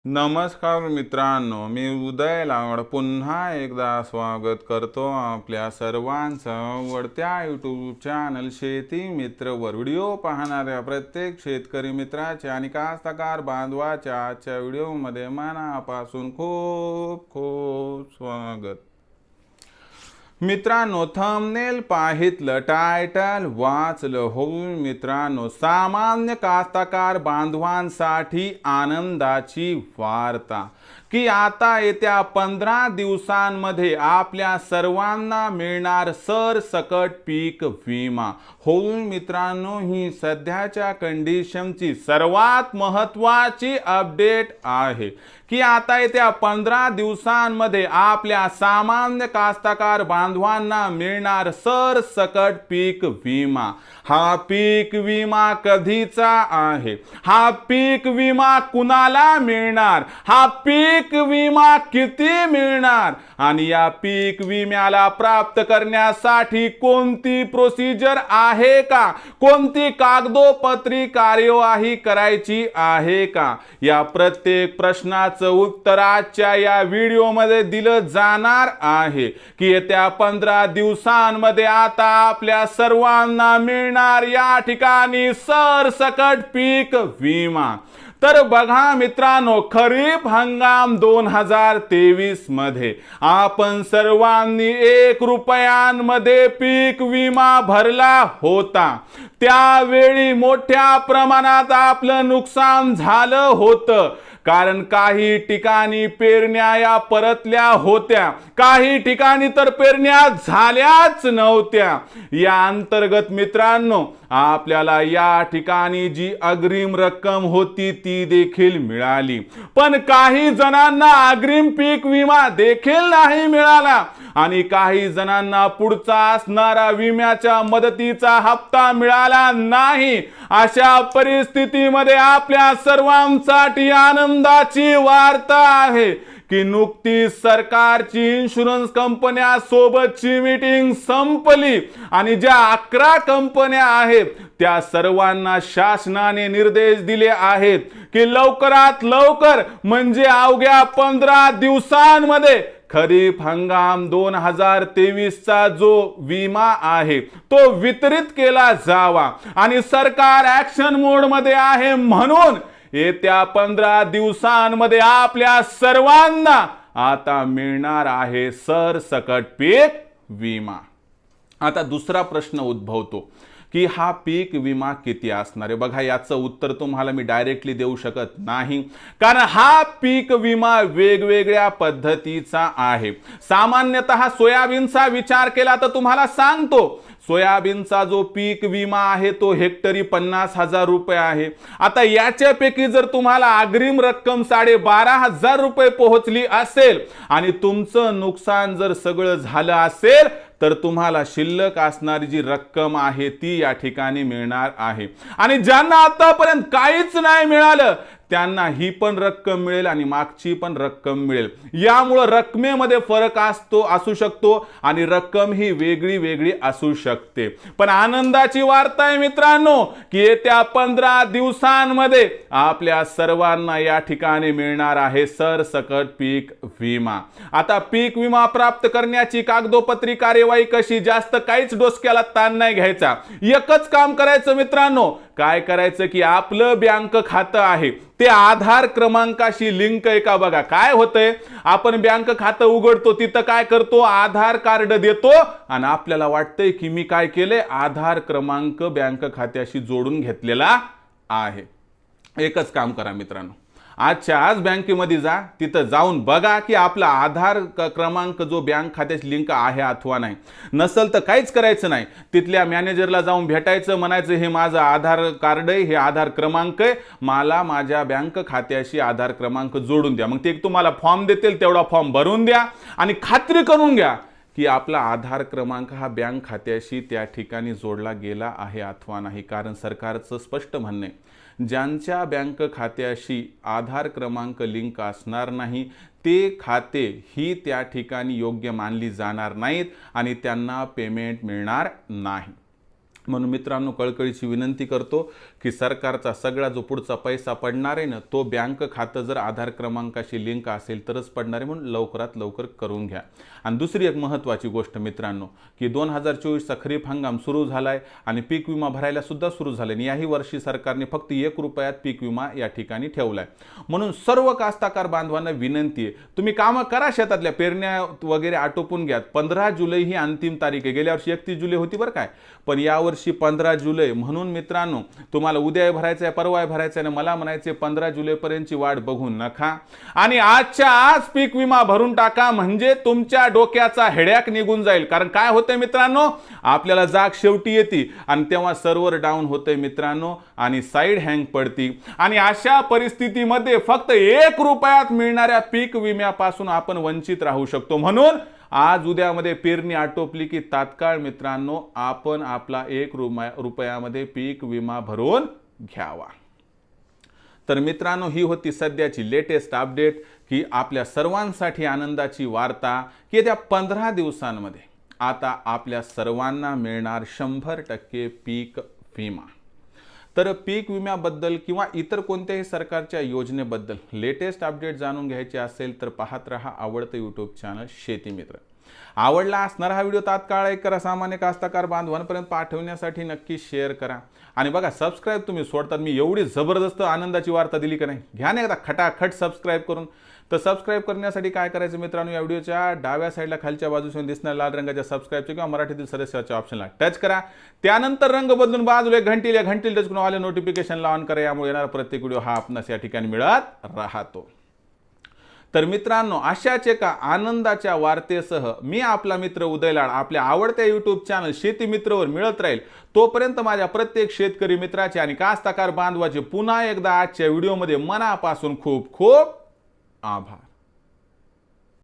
नमस्कार मित्रांनो, मी उदय लावड पुन्हा एकदा स्वागत करतो आपल्या सर्वांचं आवडत्या यूट्यूब चॅनल शेती मित्रवर। व्हिडिओ पाहणाऱ्या प्रत्येक शेतकरी मित्राचे आणि कास्तकार बांधवाच्या आजच्या व्हिडिओमध्ये मनापासून खूप खूप स्वागत। मित्रांनो, थंबनेल पाहितलं, टायटल वाचलं हो मित्रांनो, सामान्य कास्तकार बांधवांसाठी आनंदाची वार्ता की आता येत्या 15 दिवसांमध्ये आपल्या सर्वांना मिळणार सरसकट पीक विमा हो मित्रांनो। ही सध्याच्या कंडिशनची सर्वात महत्त्वाची अपडेट आहे की आता येत्या 15 दिवसांमध्ये आपल्या सामान्य कास्तकार बांधवांना मिळणार सरसकट पीक विमा। हा पीक विमा कधीचा आहे, हा पीक विमा कुणाला मिळणार, हा पीक विमा किती मिळणार आणि या पीक विम्याला प्राप्त करण्यासाठी कोणती प्रोसिजर आहे का, कोणती कागदोपत्री कार्यवाही करायची आहे का, या प्रत्येक प्रश्नाचं उत्तर आजच्या या व्हिडिओमध्ये दिलं जाणार आहे की येत्या 15 दिवसांमध्ये आता आपल्या सर्वांना मिळणार या ठिकाणी सरसकट पीक विमा। तर बघा मित्रांनो, खरीप हंगाम 2023 मध्ये आपण सर्वांनी 1 रुपयांमध्ये पीक विमा भरला होता। त्यावेळी मोठ्या प्रमाणात आपलं नुकसान झालं होतं, कारण काही ठिकाणी पेरण्या या परतल्या होत्या, काही ठिकाणी तर पेरण्या झाल्याच नव्हत्या। या अंतर्गत मित्रांनो, आपल्याला या ठिकाणी जी अग्रिम रक्कम होती ती देखील मिळाली, पण काही जणांना अग्रिम पीक विमा देखील नाही मिळाला आणि काही जणांना पुढचा असणारा विम्याच्या मदतीचा हप्ता मिळाला नाही। अशा परिस्थितीमध्ये आपल्या सर्वांसाठी आनंदाची वार्ता आहे की नुकतीच सरकारची इन्शुरन्स कंपन्या सोबतची मीटिंग संपली आणि ज्या 11 कंपन्या आहेत त्या सर्वांना शासनाने निर्देश दिले आहेत की लवकरात लवकर म्हणजे अवघ्या 15 दिवसांमध्ये खरीप हंगाम 2023 चा जो विमा आहे तो वितरित केला जावा आणि सरकार ऍक्शन मोड मध्ये आहे, म्हणून येत्या 15 दिवसांमध्ये आपल्या सर्वांना आता मिळणार आहे सरसकट पीक विमा। आता दुसरा प्रश्न उद्भवतो की हा पीक विमा किती असणार आहे। बघा, याचं उत्तर तुम्हाला मी डायरेक्टली देऊ शकत नाही, कारण हा पीक विमा वेगवेगळ्या पद्धतीचा आहे। सामान्यतः सोयाबीनचा विचार केला तर तुम्हाला सांगतो, सोयाबीनचा जो पीक विमा आहे तो हेक्टरी 50,000 रुपये आहे। आता याच्यापैकी जर तुम्हाला अग्रिम रक्कम 12,500 रुपये पोहोचली असेल आणि तुमचं नुकसान जर सगळं झालं असेल तर तुम्हाला शिल्लक असणारी जी रक्कम आहे ती या ठिकाणी मिळणार आहे। आणि ज्यांना आतापर्यंत काहीच नाही मिळालं त्यांना ही पण रक्कम मिळेल आणि मागची पण रक्कम मिळेल। यामुळे रकमेमध्ये फरक असू शकतो आणि रक्कम ही वेगळी वेगळी असू शकते। पण आनंदाची वार्ता आहे मित्रांनो की येत्या 15 दिवसांमध्ये आपल्या सर्वांना या ठिकाणी मिळणार आहे सरसकट पीक विमा। आता पीक विमा प्राप्त करण्याची कागदोपत्री कार्यवाही कशी, जास्त काहीच डोसक्याला ताण नाही घ्यायचा। एकच काम करायचं मित्रांनो, काय करायचं की आपलं बँक खातं आहे ते आधार क्रमांकाशी लिंक आहे का बघा। काय होतंय, आपण बँक खातं उघडतो, तिथं काय करतो, आधार कार्ड देतो आणि आपल्याला वाटतंय की मी काय केलंय, आधार क्रमांक बँक खात्याशी जोडून घेतलेला आहे। एकच काम करा मित्रांनो, आजच्या आज बँकेमध्ये जा, तिथं जाऊन बघा की आपला आधार क्रमांक जो बँक खात्याशी लिंक आहे अथवा नाही। नसेल तर काहीच करायचं नाही, तिथल्या मॅनेजरला जाऊन भेटायचं, म्हणायचं हे माझं आधार कार्ड आहे, हे आधार क्रमांक आहे, मला माझ्या बँक खात्याशी आधार क्रमांक जोडून द्या। मग ते तुम्हाला फॉर्म देतील, तेवढा फॉर्म भरून द्या आणि खात्री करून घ्या की आपला आधार क्रमांक हा बँक खात्याशी त्या ठिकाणी जोडला गेला आहे अथवा नाही। कारण सरकारचं स्पष्ट म्हणणं आहे, ज्यांच्या बँक खात्याशी आधार क्रमांक लिंक असणार नाही ते खाते ही त्या ठिकाणी योग्य मानली जाणार नाहीत आणि त्यांना पेमेंट मिळणार नाही। म्हणून मित्रांनो, कळकळीची विनंती करतो की सरकारचा सगळा जो पुढचा पैसा पडणार आहे ना तो बँक खातं जर आधार क्रमांकाशी लिंक असेल तरच पडणार आहे, म्हणून लवकरात लवकर करून घ्या। आणि दुसरी एक महत्त्वाची गोष्ट मित्रांनो की 2024चा खरीप हंगाम सुरू झालाय आणि पीक विमा भरायला सुद्धा सुरू झाले आणि याही वर्षी सरकारने फक्त 1 रुपयात पीक विमा या ठिकाणी ठेवलाय। म्हणून सर्व कास्तकार बांधवांना विनंती आहे, तुम्ही कामं करा, शेतातल्या पेरण्या वगैरे आटोपून घ्या। 15 जुलै ही अंतिम तारीख आहे। गेल्या वर्षी 31 जुलै होती बरं काय, पण यावर्षी 15 जुलै। म्हणून मित्रांनो तुम्हाला उद्या भरायचं आहे, परवा भरायचं आहे, मला म्हणायचे 15 जुलैपर्यंतची वाट बघू नका आणि आजच्या आज पीक विमा भरून टाका, म्हणजे तुमच्या डोक्याचा हेडॅक निघून जाईल। कारण काय होतंय मित्रांनो, आपल्याला जाग शेवटी येते आणि तेव्हा सर्व्हर डाऊन होतंय मित्रांनो आणि साईड हँग पडती आणि अशा परिस्थितीमध्ये फक्त 1 रुपयात मिळणाऱ्या पीक विम्यापासून आपण वंचित राहू शकतो। म्हणून आज उद्यामध्ये पेरणी आटोपली की तात्काळ मित्रांनो आपण आपला 1 रुपयामध्ये पीक विमा भरून घ्यावा। तर मित्रांनो ही होती सध्याची लेटेस्ट अपडेट की आपल्या सर्वांसाठी आनंदाची वार्ता की येत्या 15 दिवसांमध्ये आता आपल्या सर्वांना मिळणार 100% पीक विमा। तर पीक विम्याबद्दल किंवा इतर कोणत्याही सरकारच्या योजनेबद्दल लेटेस्ट अपडेट जाणून घ्यायचे असेल तर पाहत रहा आवडतं यूट्यूब चॅनल शेती मित्र। आवडला असणारा हा व्हिडिओ तात्काळ लाईक करा, सामान्य कास्तकार बांधवांपर्यंत पाठवण्यासाठी नक्की शेअर करा आणि बघा सबस्क्राईब तुम्ही सोडतात, मी एवढी जबरदस्त आनंदाची वार्ता दिली का नाही, घ्या ना एकदा खटाखट सबस्क्राईब करून। तर सबस्क्राईब करण्यासाठी काय करायचं मित्रांनो, या व्हिडिओच्या डाव्या साईडला खालच्या बाजूला दिसणाऱ्या लाल रंगाच्या सबस्क्राईबच्या किंवा मराठीतील सदस्याच्या ऑप्शनला टच करा, त्यानंतर रंग बदलून बाजूला घंटीला टच करून आले नोटिफिकेशनला ऑन करा, यामुळे येणारा प्रत्येक व्हिडिओ हा आपणास या ठिकाणी मिळत राहतो। तर मित्रांनो अशाच एका आनंदाच्या वार्तेसह मी आपला मित्र उदय लाड आपल्या आवडत्या यूट्यूब चॅनल शेती मित्रवर मिळत राहील। तोपर्यंत माझ्या प्रत्येक शेतकरी मित्राचे आणि कास्तकार बांधवाचे पुन्हा एकदा आजच्या व्हिडिओमध्ये मनापासून खूप खूप आभार।